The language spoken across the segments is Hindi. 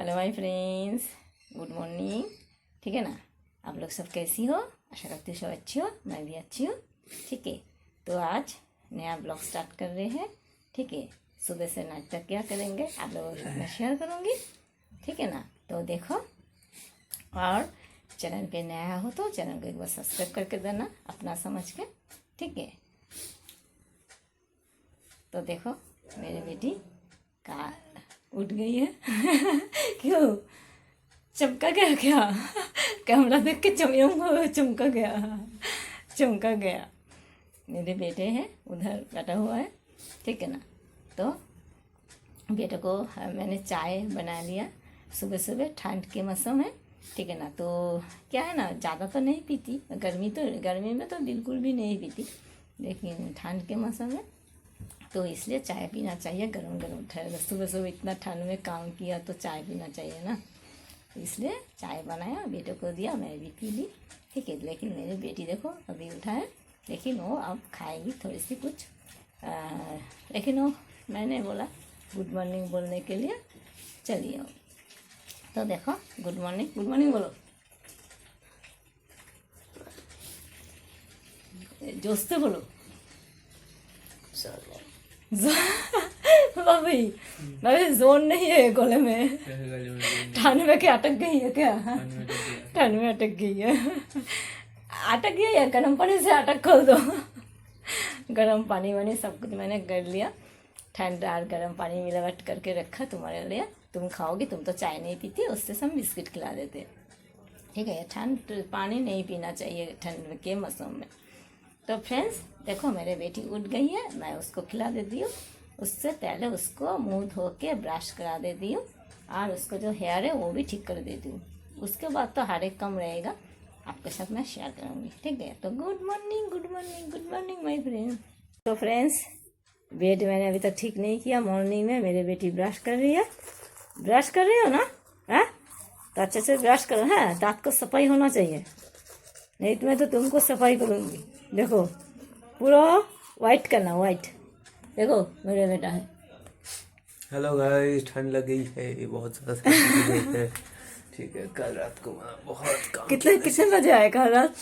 Hello my friends, good morning. ठीक है ना, आप लोग सब कैसी हो? आशा करती हूँ सब अच्छी हो, मैं भी अच्छी हूँ। ठीक है, तो आज नया ब्लॉग स्टार्ट कर रहे हैं। ठीक है, सुबह से नाच तक क्या करेंगे आप लोगों के साथ मैं शेयर करूँगी। ठीक है ना, तो देखो, और चैनल पे नया हो तो चैनल को एक बार सब्सक्राइब करके देना अपना समझ के। ठीक है, तो देखो मेरी बेटी का उठ गई है क्यों चमका गया क्या? कैमरा देख के चमका गया। मेरे बेटे हैं उधर बैठा हुआ है। ठीक है ना, तो बेटे को मैंने चाय बना लिया सुबह सुबह, ठंड के मौसम है। ठीक है ना, तो क्या है ना, ज़्यादा तो नहीं पीती, गर्मी में तो बिल्कुल भी नहीं पीती, लेकिन ठंड के मौसम है तो इसलिए चाय पीना चाहिए। गरम गरम ठहर सुबह सुबह इतना ठंड में काम किया तो चाय पीना चाहिए ना, इसलिए चाय बनाया, बेटे को दिया, मैं भी पी ली। ठीक है, लेकिन मेरी बेटी देखो अभी उठा है, लेकिन वो अब खाएगी थोड़ी सी कुछ। लेकिन वो मैंने बोला गुड मॉर्निंग बोलने के लिए, चलिए अब तो देखो गुड मॉर्निंग बोलो, जोश से बोलो। भाभी जोर नहीं है गले में, ठंड में क्या अटक गई है क्या? ठंड में अटक गई है, अटक गई है, गर्म पानी से अटक कर दो। गर्म पानी वानी सब कुछ मैंने कर लिया, ठंड और गर्म पानी मिलावट करके रखा तुम्हारे लिए, तुम खाओगी। तुम तो चाय नहीं पीती, उससे हम बिस्किट खिला देते। ठीक है, ठंड पानी नहीं पीना चाहिए ठंड के मौसम में। तो फ्रेंड्स देखो मेरे बेटी उठ गई है, मैं उसको खिला देती हूँ। उससे पहले उसको मुंह धो के ब्रश करा देती हूँ, और उसको जो हेयर है वो भी ठीक कर देती हूँ। उसके बाद तो हर एक कम रहेगा, आपके साथ मैं शेयर करूँगी। ठीक है, तो गुड मॉर्निंग माय फ्रेंड्स। तो फ्रेंड्स बेड मैंने अभी तक ठीक नहीं किया। मॉर्निंग में मेरी बेटी ब्रश कर रही है। ब्रश कर रही हो ना? हाँ, तो अच्छे से ब्रश करो। हाँ, दांत को सफाई होना चाहिए, नहीं तो मैं तो तुमको सफाई करूँगी। देखो पूरा वाइट करना, वाइट। देखो मेरे बेटा है। हेलो गाइस, ठंड लग गई है, बहुत ज़्यादा सर्दी हो गई है। ठीक है, कल रात को मैं बहुत काम कितने बजे आए कल रात?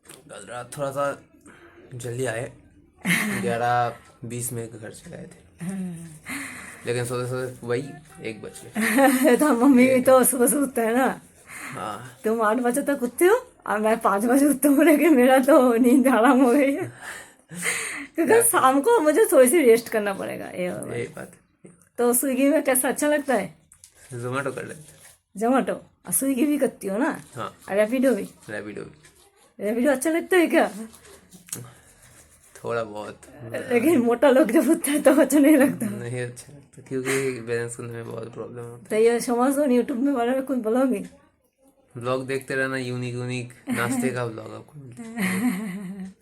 कल रात थोड़ा सा जल्दी आए, 11:20 में घर चले आए थे, लेकिन सोते वही 1 बज गए। तो मम्मी भी तो सुबह से उठते है ना। हाँ, तुम 8 बजे तक उठते हो और मैं 5 बजे उठती हूँ, लेकिन मेरा तो नींद हराम हो गई है। क्योंकि शाम को मुझे थोड़ी सी रेस्ट करना पड़ेगा। यही बात। तो स्विगी में कैसा अच्छा लगता है? जोमेटो कर लेते। जोमेटो और स्विगी भी करती हो ना? हाँ, और रैपिडो भी? रैपिडो अच्छा लगता है क्या? थोड़ा बहुत, लेकिन मोटा लोग जब उठता है तो अच्छा नहीं लगता। नहीं अच्छा लगता, क्योंकि बैलेंस करने में बहुत प्रॉब्लम होता तो ये समझो यूट्यूब में बारे में कुछ बोलोगे? है। ब्लॉग देखते रहना, यूनिक नाश्ते का ब्लॉग आपको मिलता है।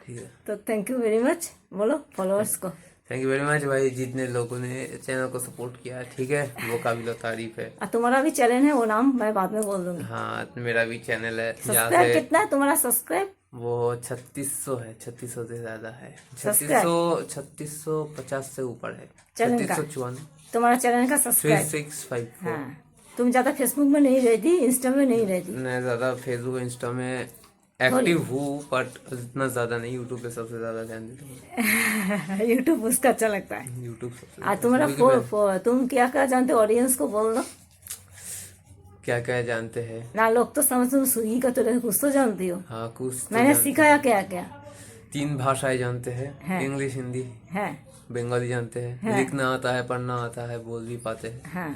ठीक है, तो थैंक यू वेरी मच बोलो फॉलोअर्स को। थैंक यू वेरी मच भाई, जितने लोगों ने चैनल को सपोर्ट किया। ठीक है, वो काबिल तारीफ है। और तुम्हारा भी चैनल है, वो नाम मैं बाद में बोल दूंगी। हाँ, मेरा भी चैनल है, जहाँ सब्सक्राइब से कितना है तुम्हारा सब्सक्राइब? वो 3600 है, 3600 से ज्यादा है, सब्सक्राइब 3650 से ऊपर है, चैनल का? 3654 तुम्हारा चैनल का सब्सक्राइब? 3654। हाँ, तुम ज़्यादा फेसबुक में नहीं रहती, इंस्टा में नहीं रहती? मैं ज्यादा फेसबुक इंस्टा में थोड़ी एक्टिव हूँ, बट इतना ज्यादा नहीं। यूट्यूब पे सबसे ज्यादा ध्यान देता हूँ। यूट्यूब उसका अच्छा लगता है। यूट्यूब सबसे और तुम्हारा तुम क्या क्या जानते हो, ऑडियंस को बोल दो। क्या क्या जानते हैं ना, लोग तो समझ तुम स्विगी का तो कुछ तो जानती हो। हाँ, कुछ तो मैंने जानते सिखाया क्या क्या 3 भाषाएं जानते हैं, हैं। इंग्लिश, हिंदी, है। बंगाली जानते हैं। लिखना आता है, पढ़ना आता है, बोल भी पाते हैं। हाँ,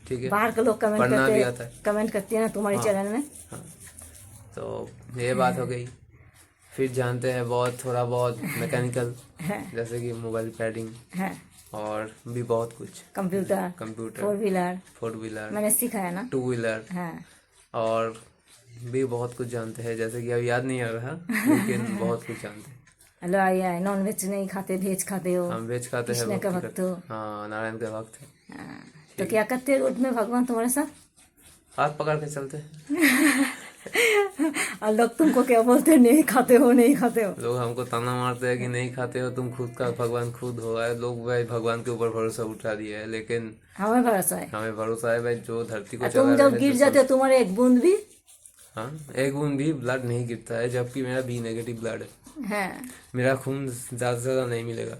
ठीक है, बाहर के लोग कमेंट पढ़ना करते भी हैं, आता है। कमेंट करते हैं ना तुम्हारे हाँ। चैनल में। हाँ, तो ये बात हो गई। फिर जानते हैं बहुत, थोड़ा बहुत मैकेनिकल, है। जैसे कि मोबाइल पैडिंग, है। और भी बहुत कुछ, कंप्यूटर, कंप्यूटर, 4 व्हीलर 4 व्हीलर, मैंने सिखाया ना। 2 व्हीलर, हाँ। और भी बहुत कुछ जानते हैं, जैसे कि अब याद नहीं आ रहा, लेकिन बहुत कुछ जानते हैं। हेलो आइए, नॉन वेज नहीं खाते, वेज खाते हो? हम वेज खाते हैं, कृष्ण का भक्ति भक्त करते हो? हैं। हाँ, नारायण का भक्त है। हाँ, तो क्या करते हैं रोड में भगवान तुम्हारे साथ? हाथ पकड़ के चलते हैं। और लोग तुमको क्या बोलते हैं, नहीं खाते हो, नहीं खाते हो। लोग हमको ताना मारते हैं कि नहीं खाते हो तुम, खुद का भगवान खुद हो। है लोग भाई भगवान के ऊपर भरोसा उठा दिया है, लेकिन हमें भरोसा है। हमें भरोसा है भाई जो धरती को तुम चला जब रहे गिर हैं जाते हो तुम्हारे एक बूंद भी हाँ, एक बूंद भी ब्लड नहीं गिरता है, जबकि मेरा बी नेगेटिव ब्लड है। है, मेरा खून ज्यादा से ज्यादा नहीं मिलेगा,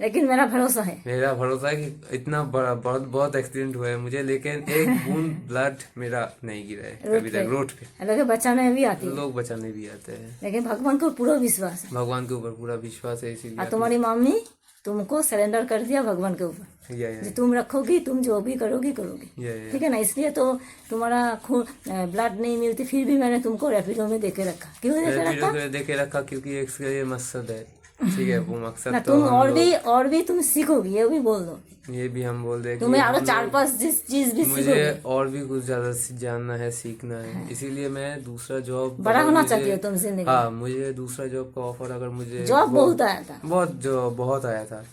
लेकिन मेरा भरोसा है। मेरा भरोसा है कि इतना बड़ा बहुत बहुत एक्सीडेंट हुआ है मुझे, लेकिन एक बूंद ब्लड मेरा नहीं गिरा है अभी तक रोड पे। लोग बचाने भी आती है, लोग बचाने भी आते हैं, लेकिन भगवान को पूरा विश्वास है। भगवान के ऊपर पूरा विश्वास है, और इसीलिए तुम्हारी मम्मी तुमको सरेंडर कर दिया भगवान के ऊपर, जो तुम रखोगी, तुम जो भी करोगी करोगी, ठीक है ना। इसलिए तो तुम्हारा खून ब्लड नहीं मिलती, फिर भी मैंने तुमको रैपिडो में देके रखा। क्यों देखे रखा? क्योंकि एक ये मकसद है, ठीक है, वो मकसद ना। तो तुम और भी तुम सीखोगी, ये भी बोल दो। ये भी हम बोल रहे तुम्हें और 4-5 चीज भी मुझे सीखोगे। और भी कुछ ज्यादा जानना है, सीखना है, इसीलिए मैं दूसरा जॉब बड़ा होना चाहती हो तुम जिंदगी। हाँ, मुझे दूसरा जॉब का ऑफर अगर मुझे जॉब बहुत आया था, बहुत आया था।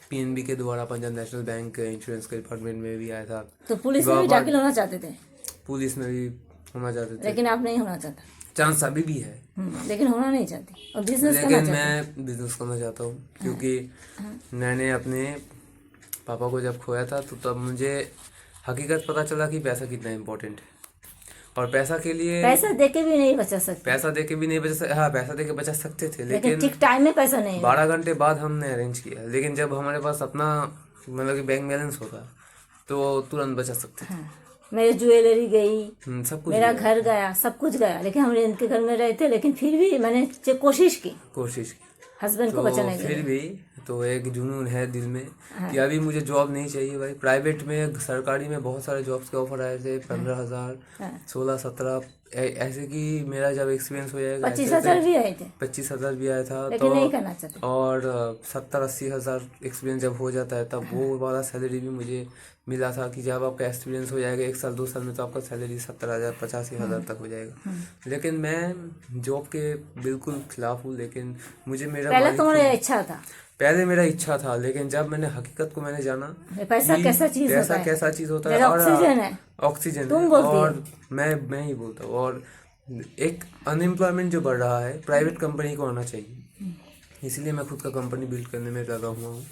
पीएनबी के द्वारा, पंजाब नेशनल बैंक इंश्योरेंस के डिपार्टमेंट में भी आया था। तो पुलिस में भी दाखिल होना चाहते थे, पुलिस में भी होना चाहते थे, लेकिन आप नहीं होना चाहता। चांस अभी भी है, लेकिन होना नहीं चाहती, और बिजनेस करना लेकिन चाहती। मैं बिजनेस करना चाहता हूँ, क्योंकि मैंने अपने पापा को जब खोया था तो तब मुझे हकीकत पता चला कि पैसा कितना इम्पोर्टेंट है, और पैसा के लिए पैसा देके भी नहीं बचा सकते। पैसा देके भी नहीं बचा सकते, हाँ पैसा देके बचा सकते थे, लेकिन ठीक टाइम में पैसा नहीं। 12 घंटे बाद हमने अरेंज किया, लेकिन जब हमारे पास अपना मतलब कि बैंक बैलेंस होता तो तुरंत बचा सकते थे। मेरी ज्वेलरी गई, सब कुछ मेरा घर गया, सब कुछ गया, लेकिन हम रेंट के घर में रहते, लेकिन फिर भी मैंने कोशिश की हस्बैंड को बचाने के फिर भी तो एक जुनून है दिल में कि अभी मुझे जॉब नहीं चाहिए भाई। प्राइवेट में, सरकारी में बहुत सारे जॉब्स के ऑफर आए थे, 15,000, 16-17 ऐसे कि मेरा जब एक्सपीरियंस हो जाएगा 25,000 भी आए थे, 25,000 भी आया था, लेकिन नहीं करना चाहते। और 70-80 हज़ार एक्सपीरियंस जब हो जाता है तब वो वाला सैलरी भी मुझे मिला था कि जब आपका एक्सपीरियंस हो जाएगा 1 साल 2 साल में तो आपका सैलरी 70,000 85,000 तक हो जाएगा। लेकिन मैं जॉब के बिल्कुल खिलाफ हूँ, लेकिन मुझे मेरा पहले तुम्हारा इच्छा था, पहले मेरा इच्छा था, लेकिन जब मैंने हकीकत को मैंने जाना पैसा कैसा चीज होता है, और ऑक्सीजन है, ऑक्सीजन है, और मैं ही बोलता हूँ। और एक अनएम्प्लॉयमेंट जो बढ़ रहा है, प्राइवेट कंपनी को आना चाहिए, इसलिए मैं खुद का कंपनी बिल्ड करने में लगा हुआ हूँ,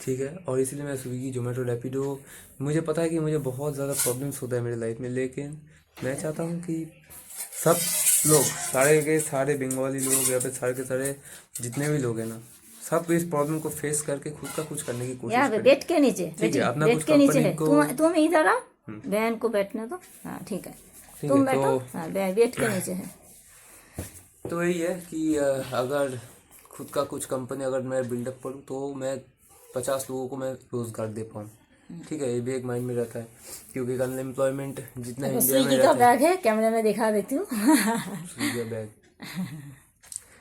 ठीक है। और इसलिए मैं स्विगी, जोमेटो, रैपिडो, मुझे पता है कि मुझे बहुत ज़्यादा प्रॉब्लम्स होता है मेरी लाइफ में, लेकिन मैं चाहता हूँ कि सब लोग, सारे के सारे बंगाली लोग या फिर सारे के सारे जितने भी लोग हैं ना, सब इस प्रॉब्लम को फेस करके खुद का कुछ करने की कोशिश करें। बेड के नीचे, ठीक है, अपना कुछ के नीचे है, को तुम इधर आओ, बहन को बैठने दो, हाँ ठीक है, तुम बैठो, हाँ बेड के नीचे है। तो यही है कि अगर खुद का कुछ कंपनी अगर मैं बिल्डअप करूँ तो मैं 50 लोगों को मैं रोजगार दे पाऊँ, ठीक है। ये भी एक माइंड में रहता है, क्योंकि अनएम्प्लॉयमेंट जितना इंडिया में का बैग है, कैमरे में दिखा देती हूँ। स्विगी का बैग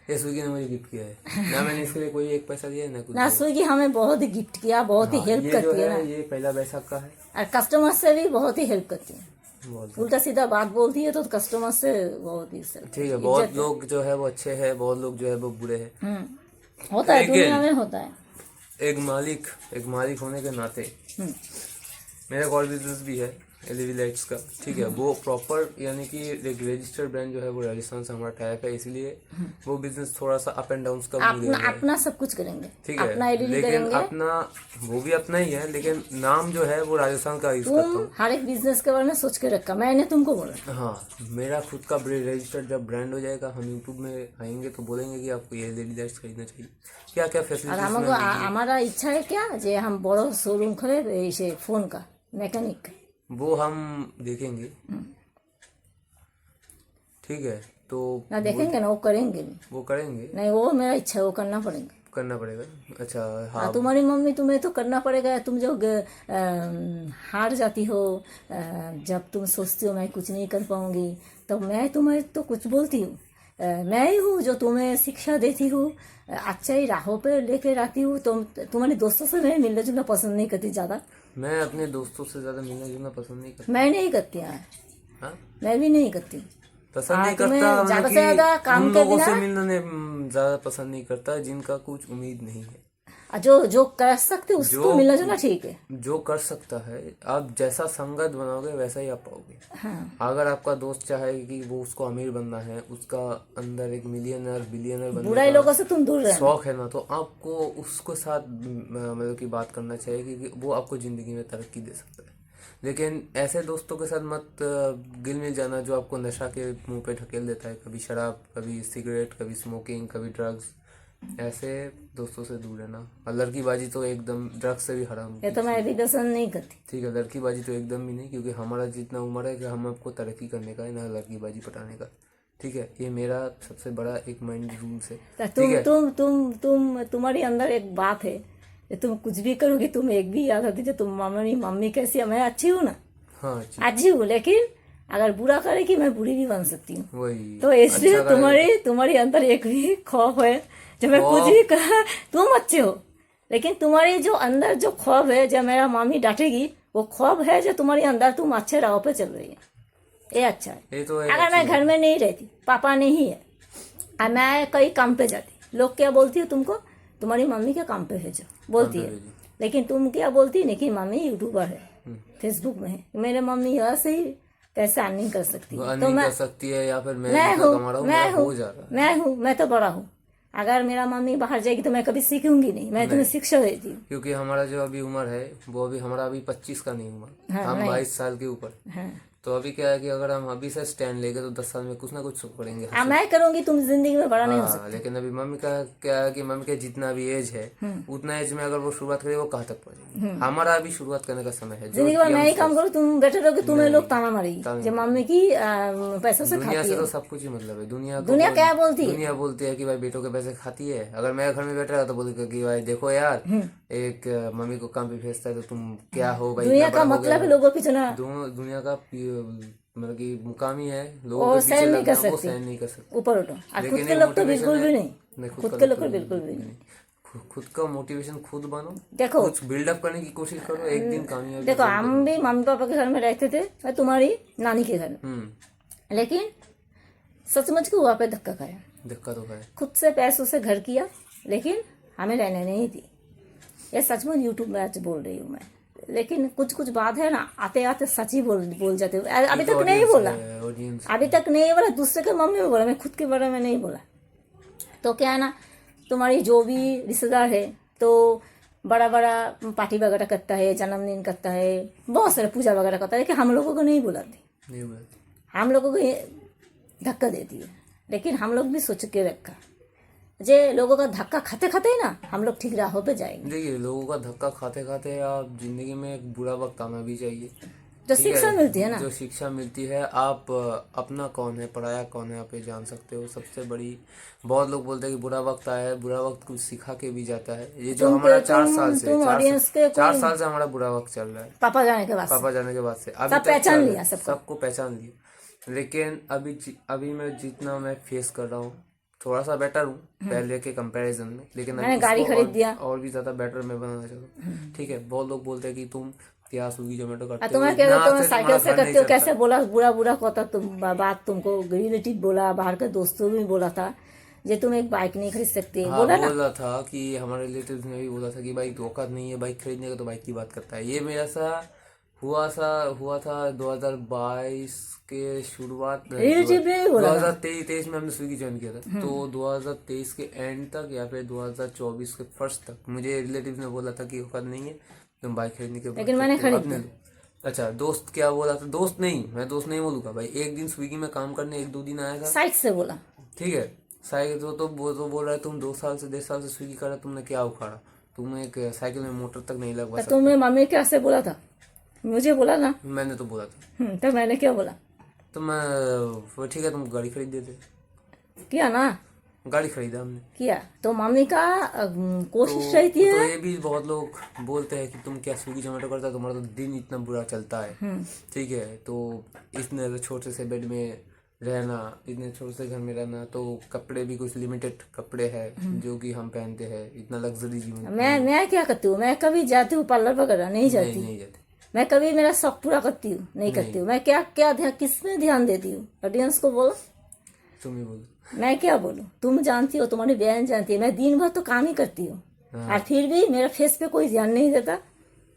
ये स्विगी ने मुझे गिफ्ट किया है ना, मैंने इसके लिए कोई एक पैसा दिया है ना कुछ ना। स्विगी हमें बहुत ही गिफ्ट किया, बहुत ही हेल्प करती है ना, ये पहला बैसाख का है, और कस्टमर से भी बहुत ही हेल्प करती है, बहुत उल्टा सीधा बात बोलती है तो कस्टमर से बहुत ही ठीक है। बहुत लोग जो है वो अच्छे हैं, बहुत लोग जो है वो बुरे हैं, होता है, दुनिया में होता है। एक मालिक होने के नाते मेरा और बिजनेस भी है एलईडी लाइट्स का, ठीक है। वो प्रॉपर यानी कि एक रजिस्टर्ड ब्रांड जो है वो राजस्थान से हमारा टाइप है, इसलिए वो बिजनेस थोड़ा सा अप एंड डाउन का अपना सब कुछ करेंगे, ठीक है, अपना एलईडी लेकिन करेंगे, अपना वो भी अपना ही है, लेकिन नाम जो है वो राजस्थान का यूज करता हूँ। हर एक बिजनेस के बारे में सोच के रखा, मैंने तुमको बोला। हाँ, मेरा खुद का रजिस्टर्ड जब ब्रांड हो जाएगा, हम यूट्यूब में आएंगे तो बोलेंगे कि आपको ये एलईडी लाइट्स खरीदना चाहिए, क्या क्या फैसिलिटीज। हमारा इच्छा है क्या जे हम बड़ो शोरूम खोले इसे फोन का, मैकेनिक, वो हम देखेंगे, ठीक है। तो ना देखेंगे ना, वो करेंगे नहीं, वो करेंगे नहीं, वो मेरा इच्छा है, वो करना पड़ेगा। अच्छा हाँ, तुम्हारी मम्मी तुम्हें तो करना पड़ेगा। तुम जो हार जाती हो, जब तुम सोचती हो मैं कुछ नहीं कर पाऊंगी, तो मैं तुम्हें तो कुछ बोलती हूँ, मैं ही हूँ जो तुम्हें शिक्षा देती हूँ, अच्छा ही राहों पे लेकर आती हूँ। तुम्हारे दोस्तों से मैं मिलना जुलना पसंद नहीं करती ज़्यादा, मैं अपने दोस्तों से ज़्यादा मिलना जुलना पसंद नहीं करता, मैं नहीं करती यार, मैं भी नहीं करती, पसंद नहीं करता, ज़्यादा से ज़्यादा काम उन लोगों से मिलना ज़्यादा पसंद नहीं करता जिनका कुछ उम्मीद नहीं है, जो जो कर सकते उसको मिलना जुलना ठीक है। जो कर सकता है, आप जैसा संगत बनाओगे वैसा ही आप पाओगे। हाँ, अगर आपका दोस्त चाहे कि वो उसको अमीर बनना है, उसका अंदर एक मिलियनर बिलियनर बनने बुराई का लोगों से तुम दूर रहना। शौक है ना, तो आपको उसको साथ मतलब कि बात करना चाहिए, क्योंकि वो आपको जिंदगी में तरक्की दे सकता है। लेकिन ऐसे दोस्तों के साथ मत गिल मिल जाना जो आपको नशा के मुंह पे ढकेल देता है, कभी शराब, कभी सिगरेट, कभी स्मोकिंग, कभी ड्रग्स। ऐसे दोस्तों से दूर रहना। और लड़कीबाजी तो एकदम ड्रग्स से भी हराम ये तो मैं भी पसंद नहीं करती। ठीक है, लड़कीबाजी तो एकदम भी नहीं, क्योंकि हमारा जितना उम्र है कि हम आपको तरक्की करने का है, ना लड़कीबाजी पटाने का। ठीक है, ये मेरा सबसे बड़ा एक माइंड रूल्स है। तो ठीक है, तुम्हारे अंदर एक बात है कि तुम कुछ भी करोगे, तुम एक भी याद आती है तुम मम्मी कैसी है, मैं अच्छी हूँ ना, हाँ अच्छी हूँ, लेकिन अगर बुरा करेगी मैं बुरी भी बन सकती हूँ। वही तो इसलिए तुम्हारे अंदर एक भी खौफ है, जब मैं कुछ भी कहा तुम अच्छे हो, लेकिन तुम्हारी जो अंदर जो खौफ है, जब मेरा मम्मी डांटेगी, वो खौफ है जो तुम्हारे अंदर तुम अच्छे राह पे चल रही है, ये अच्छा है। ये तो अगर मैं घर में नहीं रहती, पापा नहीं है और मैं कहीं काम पे जाती, लोग क्या बोलती है तुमको, तुम्हारी मम्मी के काम पे भेजो बोलती है, लेकिन तुम क्या बोलती है कि मम्मी यूट्यूबर है, फेसबुक में है, मेरे मम्मी ऐसे ही पैसे अर्निंग कर सकती है, तो कर सकती है, या फिर मैं हूँ, मैं तो बड़ा हूँ। अगर मेरा मम्मी बाहर जाएगी तो मैं कभी सीखूंगी नहीं, मैं तुम्हें शिक्षा देती हूँ। क्योंकि हमारा जो अभी उम्र है वो अभी हमारा अभी 25 का नहीं उम्र, हम 22 साल के ऊपर। हाँ, तो अभी क्या है कि अगर हम अभी से स्टैंड लेंगे तो 10 साल में कुछ ना कुछ करेंगे। मैं करूंगी, तुम जिंदगी में बड़ा नहीं हो सकते। लेकिन अभी मम्मी का क्या है कि मम्मी का जितना भी एज है, उतना एज में अगर वो शुरुआत करे, वो कहाँ तक पहुंचेगी। हमारा अभी शुरुआत करने का समय है। जिंदगी में मैं ही काम करूँ, तुम बैठे रहोगे, तुम्हें लोग ताना मारेगी जब मम्मी की पैसों से दुनिया खाती से है। तो सब कुछ ही मतलब है। दुनिया क्या बोलती है? दुनिया बोलती है कि भाई बेटों के पैसे खाती है। अगर मैं घर में बैठ रहा तो बोलेगा कि भाई देखो यार, एक मम्मी को काम पे भेजता है तो तुम क्या हो भाई। दुनिया का मतलब है लोगों पीछे ना, दुनिया का मतलब कि मुकामी है, लोगों वो के पीछे सहन नहीं कर लगना, वो सकती, सहन नहीं कर सकते। ऊपर उठो। और लेकिन खुद के एक लोग तो motivation बिल्कुल भी है। नहीं, खुद के लोग तो बिल्कुल भी नहीं। खुद का मोटिवेशन खुद बनो, देखो कुछ बिल्डअप करने की कोशिश करो, एक दिन कामयाबी। देखो, हम भी मम्मी पापा के घर में रहते थे और तुम्हारी नानी के घर में, लेकिन सचमुच के वहाँ पे धक्का खाया, धक्का तो है। खुद से पैसों से घर किया, लेकिन हमें रहने नहीं दी। ये सचमुच यूट्यूब में आज बोल रही हूँ मैं, लेकिन कुछ कुछ बात है ना, आते आते सच ही बोल जाते हो। अभी तक नहीं बोला, अभी तक नहीं बोला, दूसरे के मम्मी में बोला, मैं खुद के बारे में नहीं बोला। तो क्या है ना, तुम्हारी जो भी रिश्तेदार है तो बड़ा बड़ा पार्टी वगैरह करता है, जन्मदिन करता है, बहुत सारे पूजा वगैरह करता है, लेकिन हम लोगों को नहीं बुलाती, हम लोगों को धक्का देती है। लेकिन हम लोग भी सोच के रखा, जे लोगों का धक्का खाते खाते ही ना हम लोग ठीक राहों पे जाएंगे। देखिए, लोगों का धक्का खाते खाते आप जिंदगी में एक बुरा वक्त आना भी चाहिए। जो शिक्षा मिलती है ना, जो शिक्षा मिलती है, आप अपना कौन है, पराया कौन है, आप ये जान सकते हो। सबसे बड़ी, बहुत लोग बोलते हैं कि बुरा वक्त आया है, बुरा वक्त कुछ सिखा के भी जाता है। ये जो हमारा 4 साल से 4 साल से हमारा बुरा वक्त चल रहा है, पापा जाने के बाद से अभी सब पहचान लिया, सबको पहचान लिया। लेकिन अभी मैं जितना मैं फेस कर रहा हूँ, थोड़ा सा बेटर हूँ पहले के कंपैरिजन में, लेकिन मैंने गाड़ी खरीद दिया और भी ज्यादा बेटर मैं बनाना चाहता हूँ। ठीक है, बहुत लोग बोलते हैं कि तुम क्या स्विगी जोमेटो करते हो, तुम साइकिल से करते हो, कैसे बोला, बुरा कहता तुम बात, तुमको रिलेटिव बोला, बाहर के दोस्तों भी बोला था जे तुम एक बाइक नहीं खरीद सकते। हाँ, बोला था कि हमारे रिलेटिव्स ने भी बोला था कि भाई औकात नहीं है बाइक खरीदने का, तो बाइक की बात करता है। ये मेरा हुआ था 2022 के शुरुआत, 2023 में हमने स्विगी ज्वाइन किया था। तो 2023 के एंड तक या फिर 2024 के फर्स्ट तक मुझे रिलेटिव ने बोला था कि औकात नहीं है तुम बाइक खरीदने के, लेकिन मैंने खरीद। अच्छा, दोस्त क्या बोला था? दोस्त नहीं, मैं दोस्त नहीं बोलूंगा भाई। एक दिन स्विगी में काम करने 1-2 दिन आया था, साइड से बोला। ठीक है, साइकिल तो बोल रहा है तुम 2 साल से 1.5 साल से स्विगी कर रहा, तुमने क्या उखाड़ा? तुम एक साइकिल में मोटर तक नहीं लगवा सकते। तुमने मम्मी कैसे बोला था? मुझे बोला ना, मैंने तो बोला था। तो मैंने क्या बोला? तो मैं ठीक है, तुम गाड़ी खरीद देते। किया ना, गाड़ी खरीदा हमने, किया। तो मम्मी का कोशिश रहती है। तो ये भी बहुत लोग बोलते हैं कि तुम क्या स्विगी जोमेटो करता है, तुम्हारा तो दिन इतना बुरा चलता है। ठीक है, तो इतने छोटे से बेड में रहना, इतने छोटे से घर में रहना, तो कपड़े भी कुछ लिमिटेड कपड़े हैं जो कि हम पहनते हैं, इतना लग्जरी जीवन। मैं क्या करती हूँ, मैं कभी जाती हूँ पार्लर वगैरह नहीं जाती, नहीं जाती। मैं कभी मेरा शौक पूरा करती हूँ नहीं करती हूँ। मैं क्या ध्यान, किसमें ध्यान देती हूँ? ऑडियंस को बोलो, तुम ही बोलो। मैं क्या बोलूं? तुम जानती हो, तुम्हारी बहन जानती है, मैं दिन भर तो काम ही करती हूँ। और फिर भी मेरा फेस पे कोई ध्यान नहीं देता।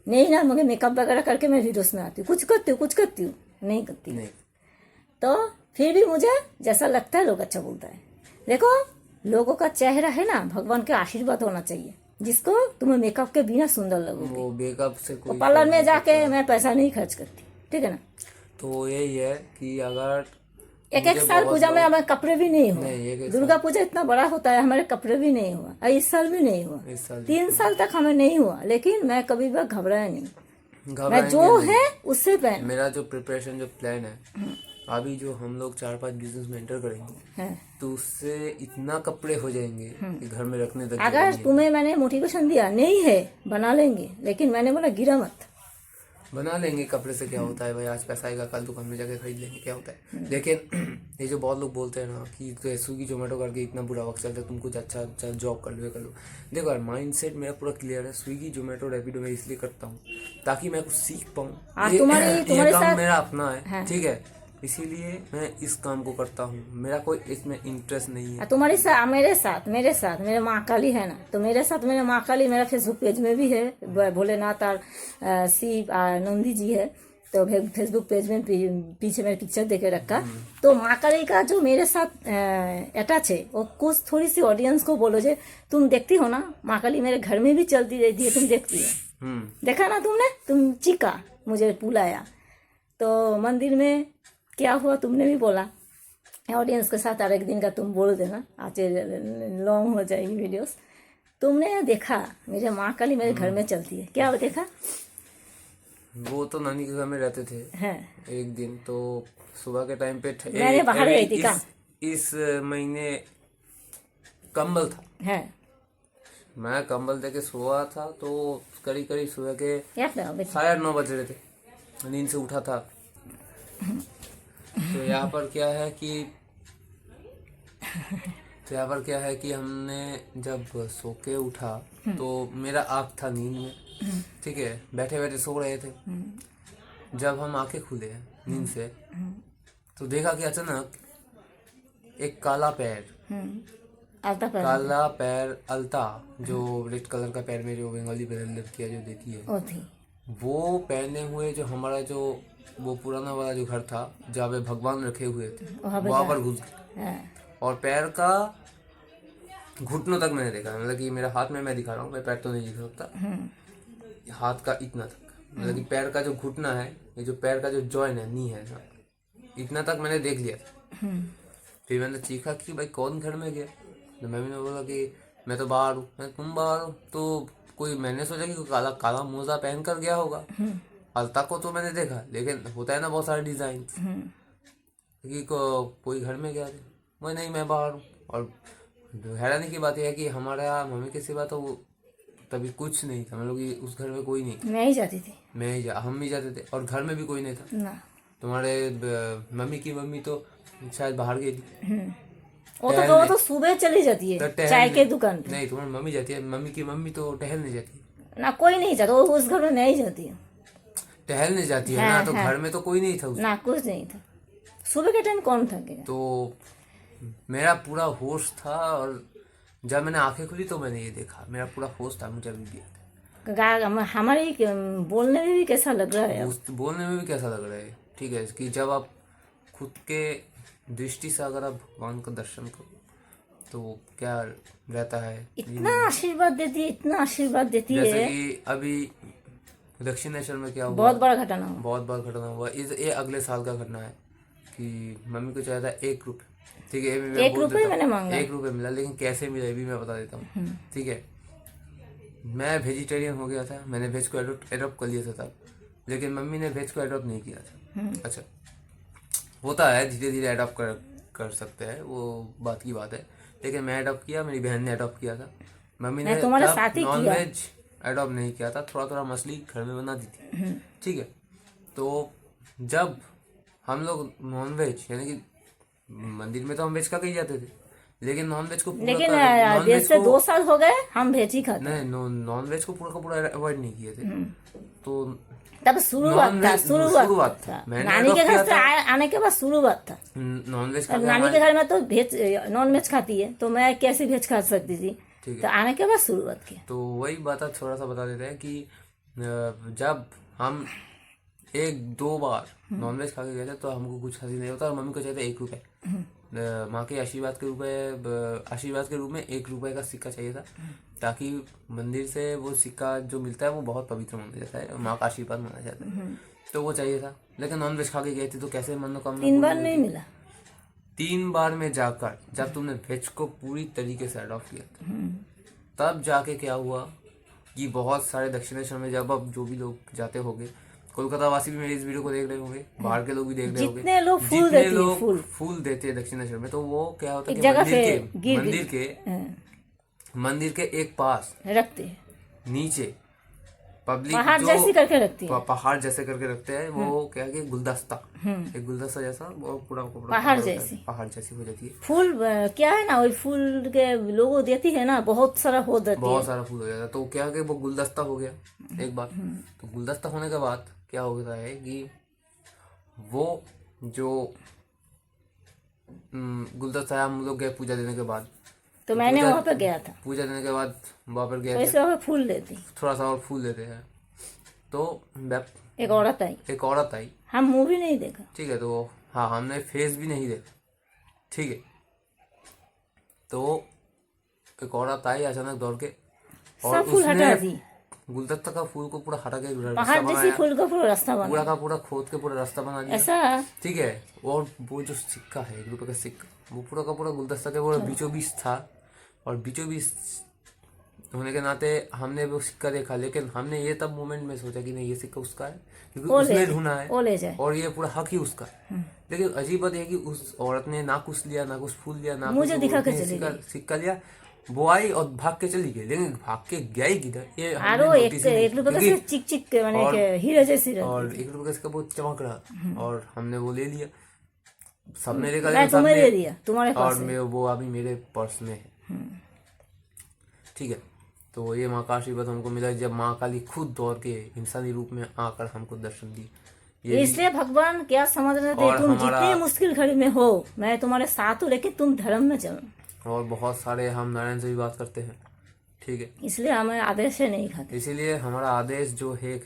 नहीं ना, मुझे मेकअप वगैरह करके मैं वीडियोस में आती हूँ, कुछ करती हूँ, नहीं करती नहीं तो फिर भी मुझे जैसा लगता है लोग अच्छा बोलता है। देखो, लोगों का चेहरा है ना, भगवान का आशीर्वाद होना चाहिए, जिसको तुम्हें मेकअप के बिना सुंदर लगोगे। वो मेकअप से कोई पार्लर में जाके मैं पैसा नहीं खर्च करती, ठीक है ना। तो यही है कि अगर एक साल पूजा में हमारे कपड़े भी नहीं हुए। एक दुर्गा पूजा इतना बड़ा होता है, हमारे कपड़े भी नहीं हुआ, और इस साल भी नहीं हुआ। इस साल 3 साल तक हमें नहीं हुआ, लेकिन मैं कभी भी घबराया नहीं। मैं घबराएंगे जो नहीं। है उससे पहन मेरा जो प्रिपरेशन जो प्लान है, अभी जो हम लोग 4-5 बिजनेस में एंटर करेंगे है। तो उससे इतना कपड़े हो जाएंगे कि घर में रखने तक अगर जगह नहीं तुम्हें मैंने मोटिवेशन दिया नहीं है बना लेंगे, लेकिन मैंने बोला गिरा मत। है। बना लेंगे, कपड़े से क्या होता है भाई, आज पैसा आएगा कल दुकान में जाके खरीद लेंगे, क्या होता है। लेकिन ये जो बहुत लोग बोलते हैं ना कि तो स्विगी जोमेटो करके इतना बुरा वक्त चलता है, तुम कुछ अच्छा जॉब कर लो, ये कर लो। देखो यार, माइंड सेट मेरा पूरा क्लियर है। स्विगी जोमेटो रैपिडो मैं इसलिए करता हूँ ताकि मैं कुछ सीख पाऊँ। ये काम मेरा अपना है, ठीक है, इसीलिए मैं इस काम को करता हूँ। मेरा कोई इसमें इंटरेस्ट नहीं है। तुम्हारे साथ मेरे साथ मेरे माँ काली है ना, तो मेरे साथ मेरे माँ काली मेरा फेसबुक पेज में भी है, भोलेनाथ और शिव नंदी जी है, तो फेसबुक पेज में पीछे मेरे पिक्चर देके रखा। तो माँ काली का जो मेरे साथ अटैच है, वो कुछ थोड़ी सी ऑडियंस को बोलो, जे तुम देखती हो ना, माँ काली मेरे घर में भी चलती रहती है, तुम देखती हो, देखा ना तुमने, तुम चीखा, मुझे बुलाया। तो मंदिर में क्या हुआ तुमने भी बोला, ऑडियंस के साथ और एक दिन का तुम बोल देना, आज लॉन्ग हो जाएगी वीडियोस। तुमने देखा मेरे माँ काली मेरे घर में चलती है, क्या देखा? वो तो नानी के घर में रहते थे। है। एक दिन तो सुबह के टाइम पे मैंने बाहर गई थी का इस महीने कंबल था है, मैं कंबल देके सोया था, तो करीब सुबह के क्या 9:30 बज रहे थे, नींद से उठा था। तो यहाँ पर क्या है कि हमने जब सो के उठा तो मेरा आँख था नींद में, ठीक है, बैठे बैठे सो रहे थे। जब हम आंखें खुले नींद से तो देखा कि अचानक एक काला पैर अलता, जो रेड कलर का पैर में जो बंगाली लड़कियां जो देती है, वो पहने हुए, जो हमारा जो वो पुराना वाला जो घर था जहाँ पे भगवान रखे हुए थे वहां पर घुस गए। और पैर का घुटनों तक मैंने देखा, मतलब कि मेरा हाथ में मैं दिखा रहा हूँ, मैं पैर तो नहीं दिखा सकता, हाथ का इतना तक, मतलब कि पैर का जो घुटना है, ये जो पैर का जो जॉइन है, नी है ना, इतना तक मैंने देख लिया था। फिर मैंने चीखा कि भाई कौन घर में गया, तो मम्मी ने बोला कि मैं तो बाहर हूँ। मैं तुम बाहर हो तो कोई, मैंने सोचा कि काला काला मोजा पहन कर गया होगा। अलता को तो मैंने देखा, लेकिन होता है ना बहुत सारे डिजाइन, कि कोई घर में गया था, मैं नहीं, मैं बाहर हूँ। और हैरानी की बात यह है कि हमारे यहाँ मम्मी के सिवा तो तभी कुछ नहीं था, मतलब उस घर में कोई नहीं, मैं ही जाती थी, हम भी जाते थे, और घर में भी कोई नहीं था ना। तुम्हारे मम्मी की मम्मी तो शायद बाहर गई थी, वो तो सुबह चली जाती है चाय के दुकान पे। नहीं, तुम्हारी मम्मी जाती है, मम्मी की मम्मी तो टहलने जाती है ना, कोई नहीं जाता, वो उस घर में नहीं जाती है, टहलने जाती है ना, तो घर में तो कोई नहीं था ना, कुछ नहीं था। सुबह के टाइम कौन था क्या? तो मेरा पूरा होश था, और जब मैंने आंखें खुली तो मैंने ये देखा, मेरा पूरा होश था, मुझे अभी भी हमारे बोलने में भी कैसा लग रहा है, बोलने में भी कैसा लग रहा है, ठीक है, कि जब आप खुद के दृष्टि से अगर आप भगवान का दर्शन करो तो क्या रहता है, इतना आशीर्वाद देती है, इतना आशीर्वाद देती है। जैसे कि अभी दक्षिणेश्वर में क्या हुआ, बहुत बड़ा घटना हुआ। ये अगले साल का घटना है कि मम्मी को चाहिए था 1 रुपये, ठीक है, 1 रुपये मैंने मांगा, 1 रुपये मिला, लेकिन कैसे मिला ये भी मैं बता देता हूँ, ठीक है। मैं वेजिटेरियन हो गया था, मैंने वेज को एडॉप्ट कर लिया था तब, लेकिन मम्मी ने वेज को एडॉप्ट नहीं किया था। अच्छा, होता है, धीरे धीरे एडॉप्ट कर सकते हैं, वो बात की बात है, लेकिन मैं एडॉप्ट किया, मेरी बहन ने एडॉप्ट किया था, मम्मी ने नॉन वेज एडॉप्ट नहीं किया था, थोड़ा थोड़ा मछली घर में बना दी थी, ठीक है। तो जब हम लोग नॉन वेज, यानी कि मंदिर में तो हम वेज का कहीं जाते थे, लेकिन नॉन वेज को जैसे 2 साल हो गए हम वेज ही खाते, नहीं, नॉन वेज को पूरा का पूरा अवॉइड नहीं किए थे। तो तब शुरुआत था नानी के घर से आने के बाद शुरुआत था नॉन वेज। नानी के घर में तो वेज नॉन वेज खाती है, तो मैं कैसे वेज खा सकती थी? ठीक तो है, आने के बाद शुरुआत किया। तो वही बात थोड़ा सा बता देते हैं कि जब हम 1-2 बार नॉनवेज खा के गए थे तो हमको कुछ हंसी नहीं होता, और मम्मी को चाहिए था 1 रुपए, माँ के आशीर्वाद के रूप में 1 रुपए का सिक्का चाहिए था, ताकि मंदिर से वो सिक्का जो मिलता है वो बहुत पवित्र माना जाता है, माँ का आशीर्वाद माना जाता है, तो वो चाहिए था। लेकिन नॉनवेज खा के गए थे तो कैसे मनोकामना 3 बार पूरी नहीं हुई थी? मिला। 3 बार में जाकर जब तुमने वेज को पूरी तरीके से अडॉप्ट किया था, तब जाके क्या हुआ कि बहुत सारे दक्षिणेश्वर में जब अब जो भी लोग जाते होंगे, कोलकाता वासी भी मेरी इस वीडियो को देख रहे होंगे, बाहर के लोग भी देख रहे होंगे, जितने लोग फूल जितने देते हैं, लोग फूल देते हैं दक्षिणेश्वर में, तो वो क्या होता है एक कि जगह पे गिर मंदिर के एक पास रखते हैं, नीचे पब्लिक पहाड़ जैसी करके रखती है। पहाड़ जैसे करके रखते हैं, वो क्या है कि गुलदस्ता, एक गुलदस्ता जैसा, वो पूरा पहाड़ जैसी हो जाती है। फूल क्या है ना, वही फूल के लोगो देती है ना, बहुत सारा हो जाती है, बहुत सारा फूल हो जाता है, तो क्या है कि वो गुलदस्ता हो गया एक बार। तो गुलदस्ता होने के बाद क्या होता है कि वो जो गुलदस्ता है, हम लोग गए पूजा देने के बाद, तो मैंने वहाँ पे गया था, पूजा देने के बाद वहाँ पर गए थे, वैसे वहाँ पे फूल देती, थोड़ा सा और फूल देते हैं, तो एक औरत आई, हम मूवी नहीं देखा, ठीक है, तो हाँ हमने फेस भी नहीं देखा, ठीक है, तो एक औरत आई अचानक दौड़ के, और सब फूल हटा दी, गुलदस्ता का फूल को पूरा हटा के पहाड़ जैसी फूल का पूरा रास्ता बना, पूरा का पूरा खोद के पूरा रास्ता बना दिया, ऐसा। ठीक है, और वो जो सिक्का है 1 रुपए का सिक्का, वो पूरा का पूरा गुलदस्ता के पूरा बीचों बीच था, और बीचों बीच होने के नाते हमने वो सिक्का देखा, लेकिन हमने ये तब मोमेंट में सोचा कि नहीं ये सिक्का उसका है, क्योंकि उसने ढूंढा है, वो ले जाए, और ये पूरा हक ही उसका है। लेकिन अजीब बात है कि उस औरत ने ना कुछ लिया, ना कुछ फूल लिया, ना मुझे दिखा के चली गई, सिक्का लिया, वो आई और भाग के चली गई, लेकिन भाग के गई किधर ये आरो 1 रुपए का चिक चिक के माने हीरा जैसी रहती, और 1 रुपए का सिक्का बहुत चमक रहा, और हमने वो ले लिया, सबने देखा, मैं तुम्हें दे दिया, तुम्हारे और पास मैं वो अभी मेरे पर्स में है, ठीक है। तो ये माँ का आशीर्वाद हमको मिला जब माँ काली खुद दौड़ के इंसानी रूप में आकर हमको दर्शन दी। ये इसलिए भगवान क्या समझ रहे थे, तुम जितनी मुश्किल घड़ी में हो मैं तुम्हारे साथ हूँ, लेकिन तुम धर्म में चलो। और बहुत सारे हम नारायण से भी बात करते हैं, ठीक है, इसलिए हमें आदेश से नहीं खाते, इसीलिए हमारा आदेश जो है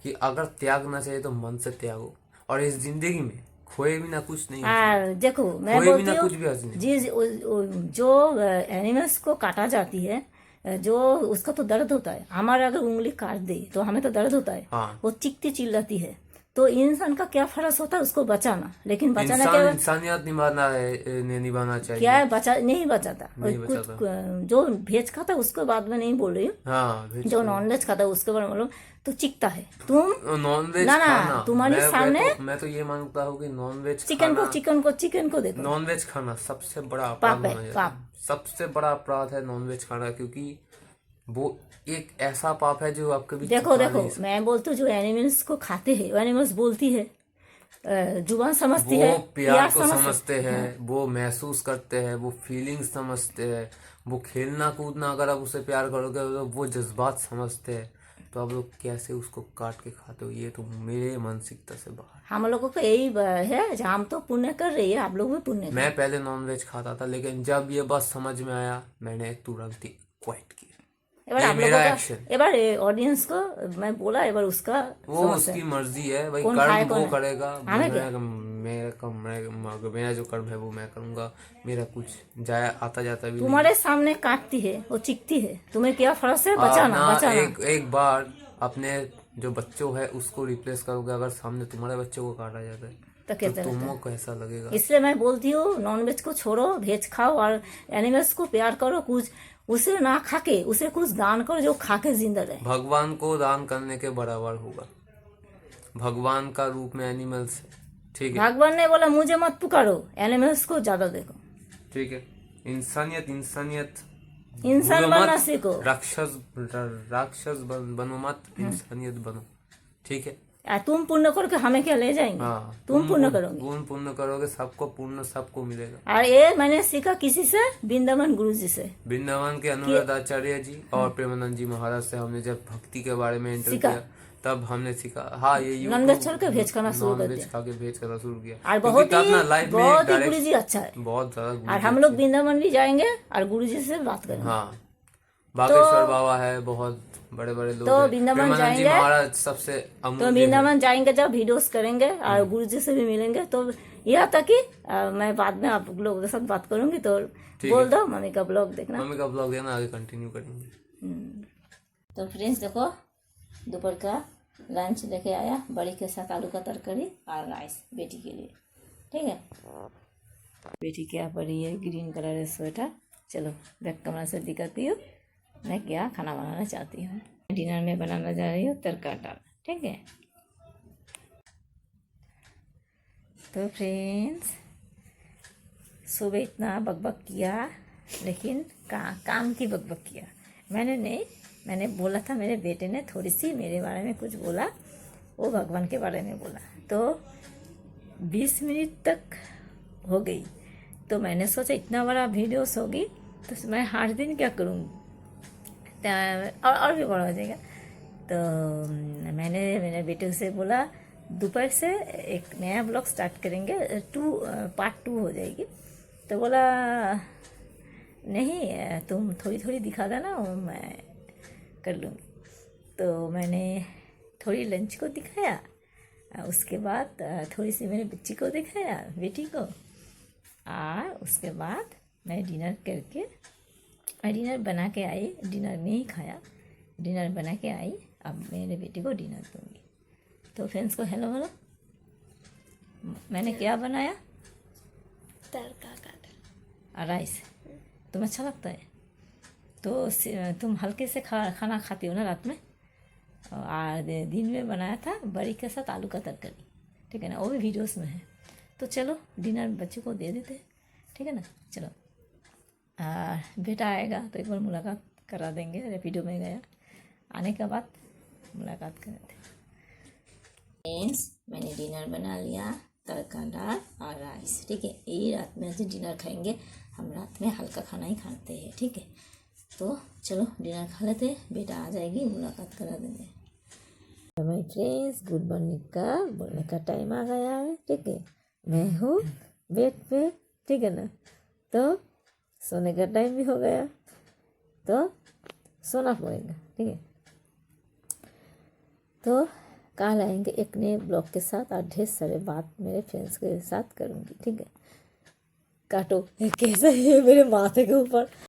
कि अगर त्यागना चाहिए तो मन से त्यागो, और इस जिंदगी में खोए बिना कुछ नहीं है। देखो मैं खोए बिना बोलती कुछ भी हासिल नहीं। जी जो एनिमल्स को काटा जाती है, जो उसका तो दर्द होता है, हमारे अगर उंगली काट दे तो हमें तो दर्द होता है, हाँ। वो चिकती चिल्लाती है, तो इंसान का क्या फर्ज होता है उसको बचाना, लेकिन बचाना क्या, इंसानियत निभाना चाहिए, क्या है, बचा नहीं बचाता, कुछ जो भेज खाता है उसके बाद में नहीं बोल रही हूँ, हाँ, जो नॉनवेज खाता है उसके बारे में बोलो, तो चिकता है, तुम नॉनवेज ना तुम्हारे सामने मैं तो ये मानता हूँ कि नॉनवेज चिकन को देखो, नॉनवेज खाना सबसे बड़ा अपराध माना जाता है, पाप। सबसे बड़ा अपराध है नॉनवेज खाना, क्योंकि वो एक ऐसा पाप है जो आपके भी देखो मैं बोलती हूँ जो एनिमल्स को खाते हैं, वो एनिमल्स बोलती है, जुबान समझती है, वो प्यार को समझते हैं, वो महसूस करते हैं, वो फीलिंग्स समझते हैं, वो खेलना कूदना, अगर आप उसे प्यार करोगे तो वो जज्बात समझते हैं, तो आप लोग कैसे उसको काट के खाते हो, ये तो मेरे मानसिकता से बाहर। हम लोगों को यही है, हम तो पुण्य कर रही है, आप लोग भी पुण्य। मैं पहले नॉनवेज खाता था, लेकिन जब ये बात समझ में आया मैंने तुरंत ही क्विट किया। एबार ऑडियंस को मैं बोला, एबार उसका वो उसकी मर्जी है भाई, कर्म वो करेगा, मेरा जो कर्म है वो मैं करूंगा, मेरा कुछ जाया आता जाता भी तुम्हारे सामने काटती है, वो चिकती है, तुम्हें क्या फर्ज है, बचाना। एक बार अपने जो बच्चों है उसको रिप्लेस करोगे, अगर सामने तुम्हारे बच्चों को काटा जाता है तो तुमको कैसा लगेगा। इसलिए मैं बोलती हूँ नॉनवेज को छोड़ो, वेज खाओ, और एनिमल्स को प्यार करो, कुछ उसे ना खा के उसे कुछ दान करो जो खा के जिंदा रहे। भगवान को दान करने के बराबर होगा, भगवान का रूप में एनिमल्स है, ठीक है। भगवान ने बोला मुझे मत पुकारो, एनिमल्स को ज्यादा देखो, ठीक है। इंसानियत इंसान बनना सीखो, राक्षस बनो मत, इंसानियत बनो, ठीक है। तुम पुण्य करके हमें क्या ले जाएंगे, हाँ, तुम पुण्य करोगे, पुण्य करोगे, सबको पुण्य सबको मिलेगा। और ये मैंने सीखा किसी से, वृंदावन गुरु जी से, वृंदावन के अनुराधाचार्य जी और प्रेमानंद जी महाराज से हमने जब भक्ति के बारे में इंटर किया, तब हमने सीखा। हाँ, ये नॉनवेज छोड़ के वेज खाना शुरू कर नॉनवेज दिया। खा के वेज खाना शुरू किया, और क्योंकि बहुत तब ही ना लाइफ में बहुत ही डायरेक्ट गुरुजी अच्छा है। बहुत ज्यादा और गुरुजी हम लोग वृंदावन भी जाएंगे और गुरुजी से बात करेंगे। हाँ, बागेश्वर बाबा है, बहुत बड़े बड़े लोग तो हैं, वृंदावन प्रेमानंद जी जाएंगे, महाराज सबसे तो अमूल्य है। वृंदावन जाएंगे जब वीडियोस करेंगे और गुरुजी से भी मिलेंगे। तो यह था कि मैं बाद में आप लोगों के साथ बात करूंगी, तो बोल दो मम्मी का ब्लॉग देखना। मम्मी का ब्लॉग देना, आगे कंटिन्यू करेंगे। तो फ्रेंड्स देखो, दोपहर का लंच लेके आया, बड़ी के साथ आलू का तरकारी और राइस बेटी के लिए, ठीक है। बेटी क्या पड़ रही है, ग्रीन कलर है स्वेटर। चलो बैक कमरा से दिखाती हूँ मैं क्या खाना बनाना चाहती हूँ। डिनर में बनाना जा रही हूँ तड़का दाल, ठीक है। तो फ्रेंड्स सुबह इतना बकबक किया, लेकिन काम की बकबक किया मैंने नहीं। मैंने बोला था, मेरे बेटे ने थोड़ी सी मेरे बारे में कुछ बोला, वो भगवान के बारे में बोला, तो 20 मिनट तक हो गई। तो मैंने सोचा इतना बड़ा वीडियोस होगी तो मैं हर दिन क्या करूँगी, और भी बड़ा हो जाएगा। तो मैंने मेरे बेटे से बोला दोपहर से एक नया ब्लॉग स्टार्ट करेंगे, पार्ट 2 हो जाएगी। तो बोला नहीं, तुम थोड़ी थोड़ी दिखा देना, वो मैं कर लूँगी। तो मैंने थोड़ी लंच को दिखाया, उसके बाद थोड़ी सी मेरे बच्ची को दिखाया, बेटी को, और उसके बाद मैं डिनर करके, मैं डिनर बना के आई, डिनर में ही खाया, डिनर बना के आई। अब मेरे बेटी को डिनर दूँगी। तो फ्रेंड्स को हेलो बोलो। मैंने क्या बनाया, तड़का का राइस। तुम्हें अच्छा लगता है तो तुम हल्के से खाना खाती हो ना रात में। और दिन में बनाया था बड़ी के साथ आलू का तरकारी, ठीक है ना, वो भी वीडियोस में है। तो चलो डिनर बच्चों को दे देते हैं, ठीक है ना। चलो बेटा आएगा तो एक बार मुलाकात करा देंगे, रेपिडो में गया, आने के बाद मुलाकात करते हैं। फ्रेंड्स मैंने डिनर बना लिया, तड़का दाल और राइस, ठीक है। यही रात में जो डिनर खाएंगे, हम रात में हल्का खाना ही खाते हैं, ठीक है। तो चलो डिनर खा लेते हैं, बेटा आ जाएगी, मुलाकात करा देंगे। माय फ्रेंड्स, गुड मॉर्निंग का बोलने का टाइम आ गया है, ठीक है। मैं हूँ बेड पे, ठीक है ना। तो सोने का टाइम भी हो गया, तो सोना पड़ेगा, ठीक है। तो कल आएंगे एक नए ब्लॉग के साथ, और ढेर सारे बात मेरे फ्रेंड्स के साथ करूँगी, ठीक है। काटो कैसे है मेरे माथे के ऊपर